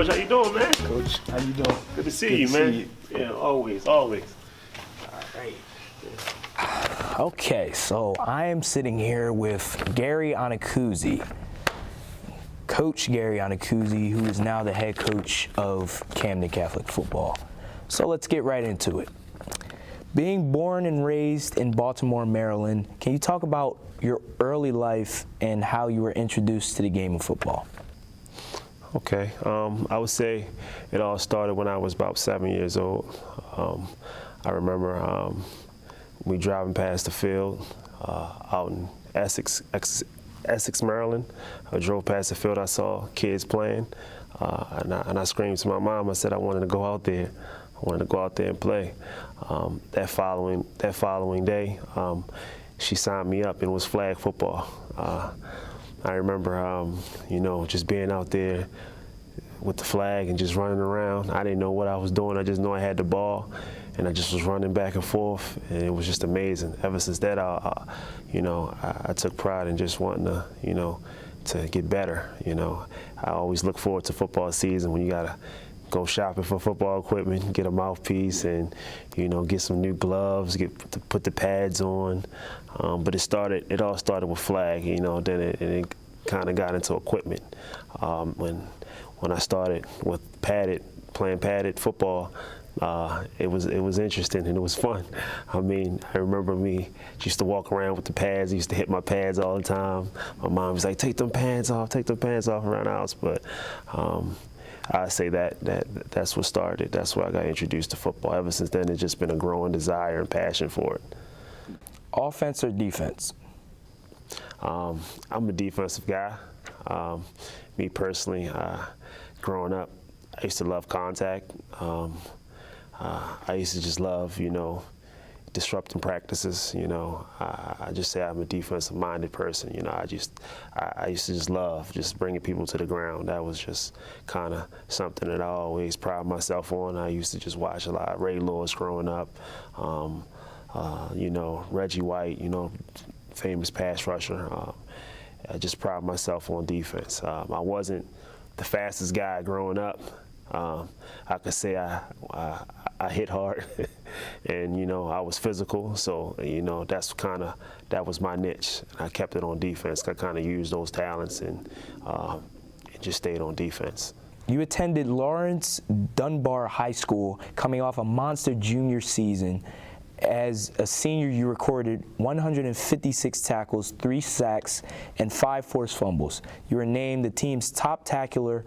Coach, how you doing, man? Coach, how you doing? Good to see you, man. Yeah, always, always. All right. Okay, so I am sitting here with Gary Onakuzie, Coach Gary Onakuzie, who is now the head coach of Camden Catholic football. So let's get right into it. Being born and raised in Baltimore, Maryland, can you talk about your early life and how you were introduced to the game of football? Okay, I would say it all started when I was about 7 years old. I remember we driving past the field out in Essex, Maryland. I drove past the field, I saw kids playing, and I screamed to my mom. I said I wanted to go out there. I wanted to go out there and play. That following day, she signed me up, and it was flag football. I remember, just being out there with the flag and just running around. I didn't know what I was doing. I just knew I had the ball, and I just was running back and forth, and it was just amazing. Ever since that, I took pride in just wanting to get better. I always look forward to football season when you gotta go shopping for football equipment, get a mouthpiece, and get some new gloves, put the pads on. But it all started with flag. Then it kind of got into equipment. When I started with playing padded football, it was interesting and it was fun. I remember me used to walk around with the pads. I used to hit my pads all the time. My mom was like, "Take them pads off around the house." But I say that's what started. That's where I got introduced to football. Ever since then, it's just been a growing desire and passion for it. Offense or defense? I'm a defensive guy. Me personally, growing up, I used to love contact. I used to just love, disrupting practices. I just say I'm a defensive-minded person. I used to just love just bringing people to the ground. That was just kind of something that I always pride myself on. I used to just watch a lot of Ray Lewis growing up. Reggie White, famous pass rusher. I just pride myself on defense. I wasn't the fastest guy growing up. I could say I hit hard, and I was physical. So that was my niche. I kept it on defense. I kind of used those talents and just stayed on defense. You attended Lawrence Dunbar High School, coming off a monster junior season. As a senior, you recorded 156 tackles, 3 sacks, and 5 forced fumbles. You were named the team's top tackler,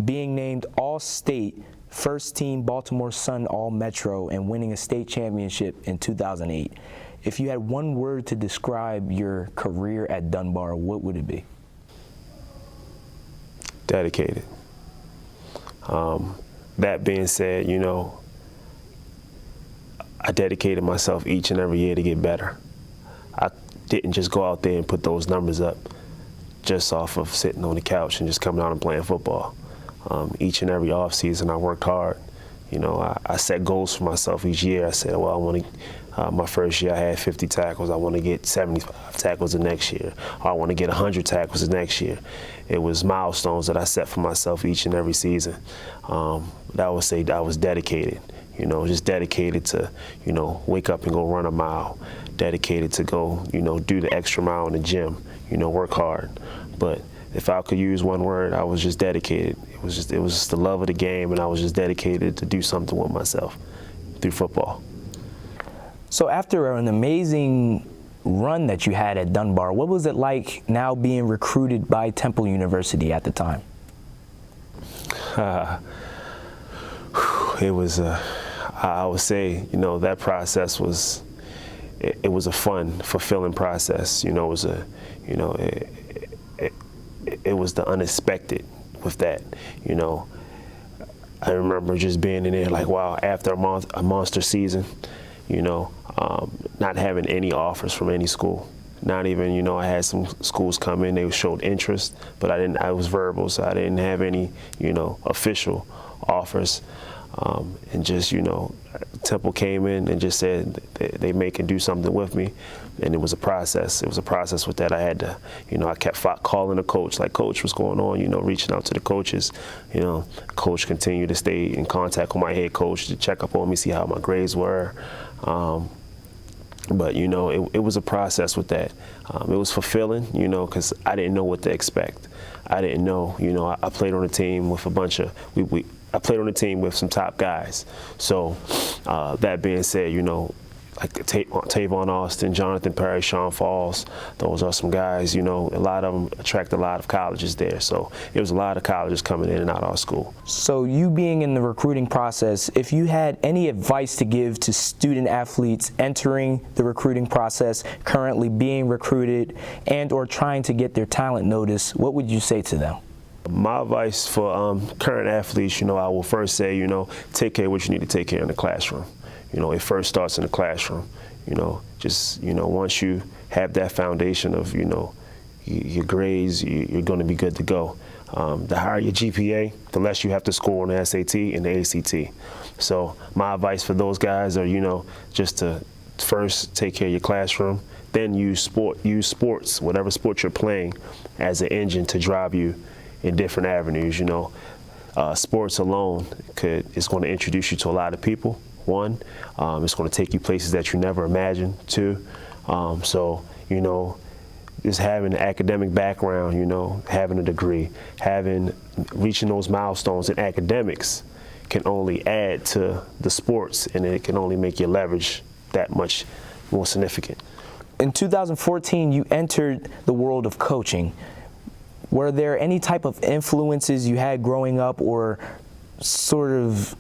being named All-State, First Team Baltimore Sun All-Metro, and winning a state championship in 2008. If you had one word to describe your career at Dunbar, what would it be? Dedicated. That being said, I dedicated myself each and every year to get better. I didn't just go out there and put those numbers up just off of sitting on the couch and just coming out and playing football. Each and every off season, I worked hard. I set goals for myself each year. I said, well, I want to. My first year, I had 50 tackles. I want to get 75 tackles the next year. Or I want to get 100 tackles the next year. It was milestones that I set for myself each and every season. I would say I was dedicated. Just dedicated to, wake up and go run a mile. Dedicated to go, do the extra mile in the gym. Work hard. But if I could use one word, I was just dedicated. It was just the love of the game, and I was just dedicated to do something with myself through football. So after an amazing run that you had at Dunbar, what was it like now being recruited by Temple University at the time? It was, I would say, that process was, it was a fun, fulfilling process. It was it was the unexpected with that. I remember just being in there like, wow, after a monster season, not having any offers from any school. Not even, I had some schools come in, they showed interest, but I was verbal, so I didn't have any, official offers. And just, Temple came in and just said they may can do something with me, and it was a process. It was a process with that. I had to, I kept calling the coach, like, Coach, what's going on? Reaching out to the coaches. Coach continued to stay in contact with my head coach to check up on me, see how my grades were. But it was a process with that. It was fulfilling, because I didn't know what to expect. I didn't know, I played on a team with a bunch of I played on a team with some top guys. So that being said, like Tavon Austin, Jonathan Perry, Sean Falls, those are some guys, a lot of them attract a lot of colleges there. So it was a lot of colleges coming in and out of our school. So you being in the recruiting process, if you had any advice to give to student athletes entering the recruiting process, currently being recruited and or trying to get their talent noticed, what would you say to them? My advice for current athletes, I will first say, take care of what you need to take care of in the classroom. It first starts in the classroom. Once you have that foundation of, your grades, you're going to be good to go. The higher your GPA, the less you have to score on the SAT and the ACT. So my advice for those guys are, just to first take care of your classroom, then use sports, whatever sport you're playing, as an engine to drive you in different avenues. Sports alone is going to introduce you to a lot of people. One, it's going to take you places that you never imagined. Two, just having an academic background, having a degree, reaching those milestones in academics can only add to the sports, and it can only make your leverage that much more significant. In 2014, you entered the world of coaching. Were there any type of influences you had growing up or sort of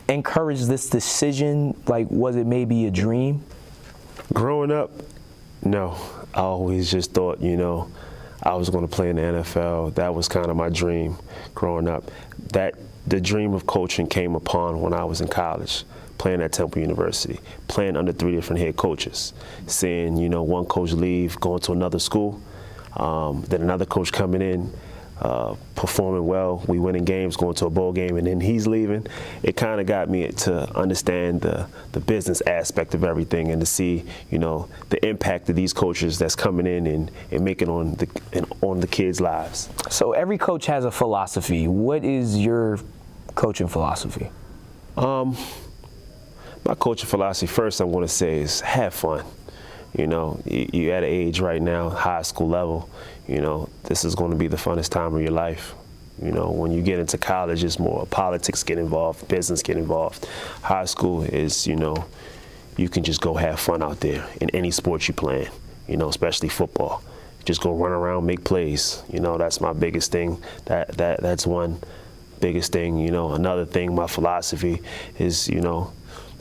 encouraged this decision? Like, was it maybe a dream? Growing up, no. I always just thought, I was going to play in the NFL. That was kind of my dream growing up. The dream of coaching came upon when I was in college, playing at Temple University, playing under 3 different head coaches, seeing, one coach leave, going to another school. Then another coach coming in, performing well, we winning games, going to a bowl game, and then he's leaving. It kind of got me to understand the business aspect of everything, and to see, the impact of these coaches that's coming in and making on the kids' lives. So every coach has a philosophy. What is your coaching philosophy? My coaching philosophy, first I'm going to say, is have fun. You're at an age right now, high school level, this is going to be the funnest time of your life. When you get into college, it's more politics get involved, business get involved. High school is, you can just go have fun out there in any sport you playing, especially football. Just go run around, make plays. That's my biggest thing. That's one biggest thing. Another thing, my philosophy is,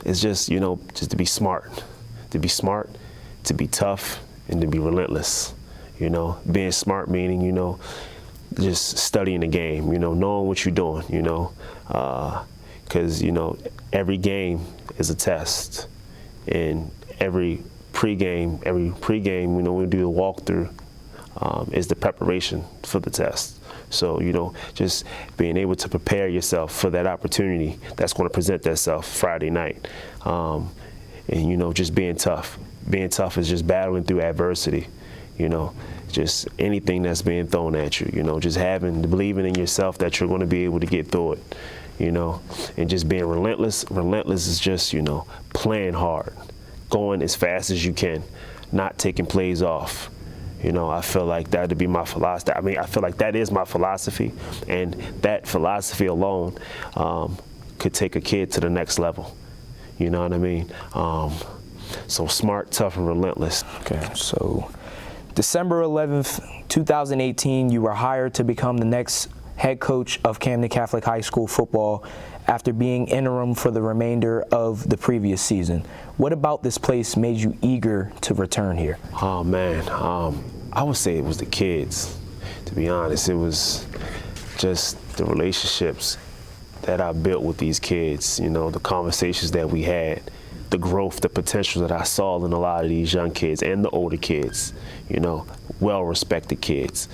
is just to be smart. To be smart, to be tough, and to be relentless. Being smart meaning, just studying the game, knowing what you're doing, because, every game is a test. And every pregame, when we do the walkthrough, is the preparation for the test. So, just being able to prepare yourself for that opportunity that's going to present itself Friday night. And, just being tough. Being tough is just battling through adversity, just anything that's being thrown at you, just believing in yourself that you're going to be able to get through it, and just being relentless. Relentless is just, playing hard, going as fast as you can, not taking plays off. I feel like that would be my philosophy. I feel like that is my philosophy, and that philosophy alone could take a kid to the next level. You know what I mean? So smart, tough, and relentless. Okay, so December 11th, 2018, you were hired to become the next head coach of Camden Catholic High School football after being interim for the remainder of the previous season. What about this place made you eager to return here? Oh, man. I would say it was the kids, to be honest. It was just the relationships that I built with these kids, the conversations that we had, the growth, the potential that I saw in a lot of these young kids and the older kids, well-respected kids.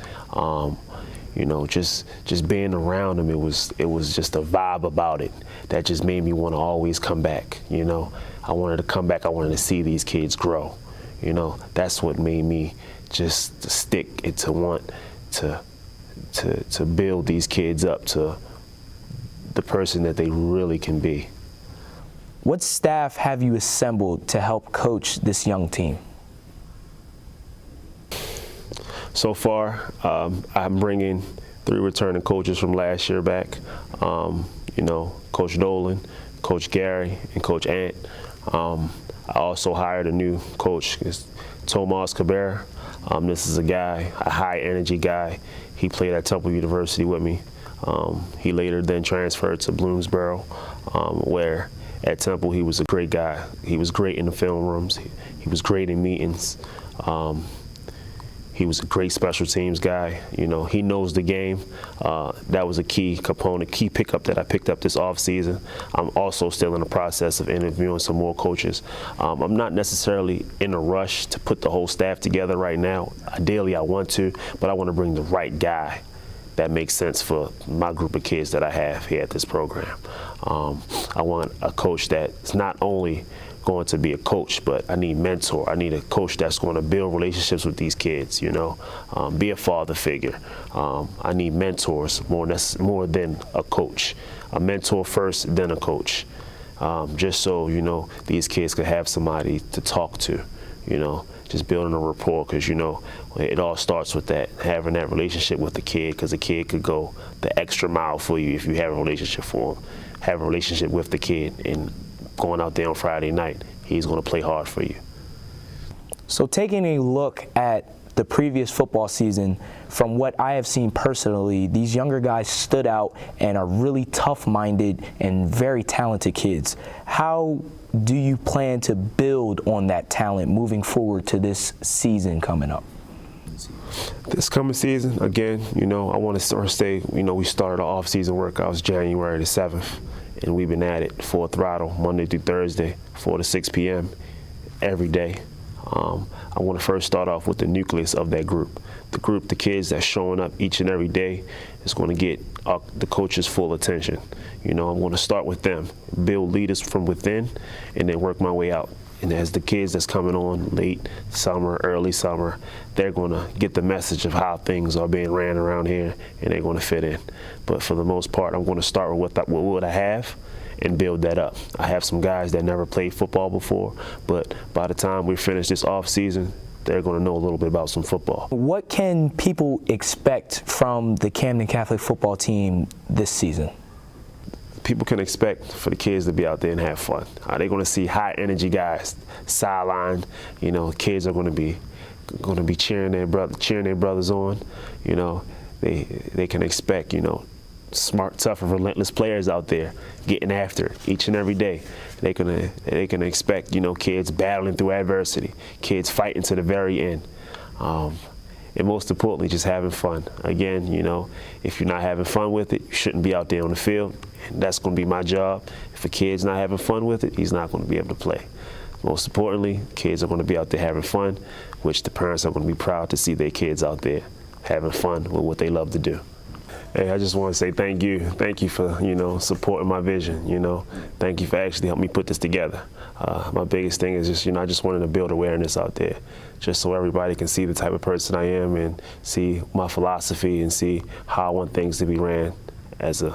You know, just being around them, it was just a vibe about it that just made me want to always come back. You know, I wanted to come back. I wanted to see these kids grow. You know, that's what made me just stick and to want to build these kids up to the person that they really can be. What staff have you assembled to help coach this young team? So far, I'm bringing 3 returning coaches from last year back. You know, Coach Dolan, Coach Gary, and Coach Ant. I also hired a new coach, Tomas Cabrera. This is a guy, a high energy guy. He played at Temple University with me. He later then transferred to Bloomsboro, where at Temple he was a great guy. He was great in the film rooms. He was great in meetings. He was a great special teams guy. You know, he knows the game. That was a key component, key pickup that I picked up this offseason. I'm also still in the process of interviewing some more coaches. I'm not necessarily in a rush to put the whole staff together right now. Ideally, I want to, but I want to bring the right guy that makes sense for my group of kids that I have here at this program. I want a coach that's not only going to be a coach, but I need mentor. I need a coach that's going to build relationships with these kids, you know, be a father figure. I need mentors more than a coach. A mentor first, then a coach. Just so, you know, these kids could have somebody to talk to, you know, just building a rapport, because, you know, it all starts with that, having that relationship with the kid, because the kid could go the extra mile for you if you have a relationship for him, have a relationship with the kid, and going out there on Friday night, he's going to play hard for you. So taking a look at the previous football season, from what I have seen personally, these younger guys stood out and are really tough-minded and very talented kids. How do you plan to build on that talent moving forward to this season coming up? This coming season, again, you know, I want to stay, you know, we started our off-season workouts January the 7th. And we've been at it full throttle, Monday through Thursday, 4 to 6 p.m. every day. I want to first start off with the nucleus of that group. The kids that's showing up each and every day is going to get the coach's full attention. You know, I'm going to start with them, build leaders from within, and then work my way out. And as the kids that's coming on late summer, early summer, they're going to get the message of how things are being ran around here, and they're going to fit in. But for the most part, I'm going to start with what I have and build that up. I have some guys that never played football before, but by the time we finish this off season, they're going to know a little bit about some football. What can people expect from the Camden Catholic football team this season? People can expect for the kids to be out there and have fun. They're going to see high energy guys, sideline. You know, kids are going to be cheering their brothers on. You know, they can expect, you know, smart, tough, and relentless players out there getting after it each and every day. They can expect, you know, kids battling through adversity, kids fighting to the very end. And most importantly, just having fun. Again, you know, if you're not having fun with it, you shouldn't be out there on the field. And that's going to be my job. If a kid's not having fun with it, he's not going to be able to play. Most importantly, kids are going to be out there having fun, which the parents are going to be proud to see their kids out there having fun with what they love to do. Hey, I just want to say thank you. Thank you for, you know, supporting my vision, you know. Thank you for actually helping me put this together. My biggest thing is just, you know, I just wanted to build awareness out there, just so everybody can see the type of person I am and see my philosophy and see how I want things to be ran as a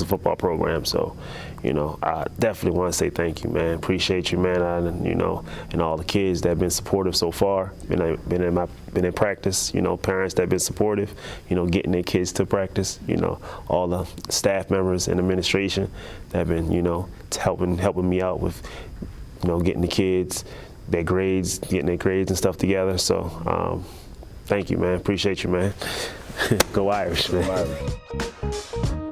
football program. So, you know, I definitely want to say thank you, man. Appreciate you, man, and you know, and all the kids that have been supportive so far. Been in practice. You know, parents that have been supportive. You know, getting their kids to practice. You know, all the staff members and administration that have been, you know, helping me out with, you know, getting the kids their grades, getting their grades and stuff together. So, thank you, man. Appreciate you, man. Go Irish, man. Go Irish.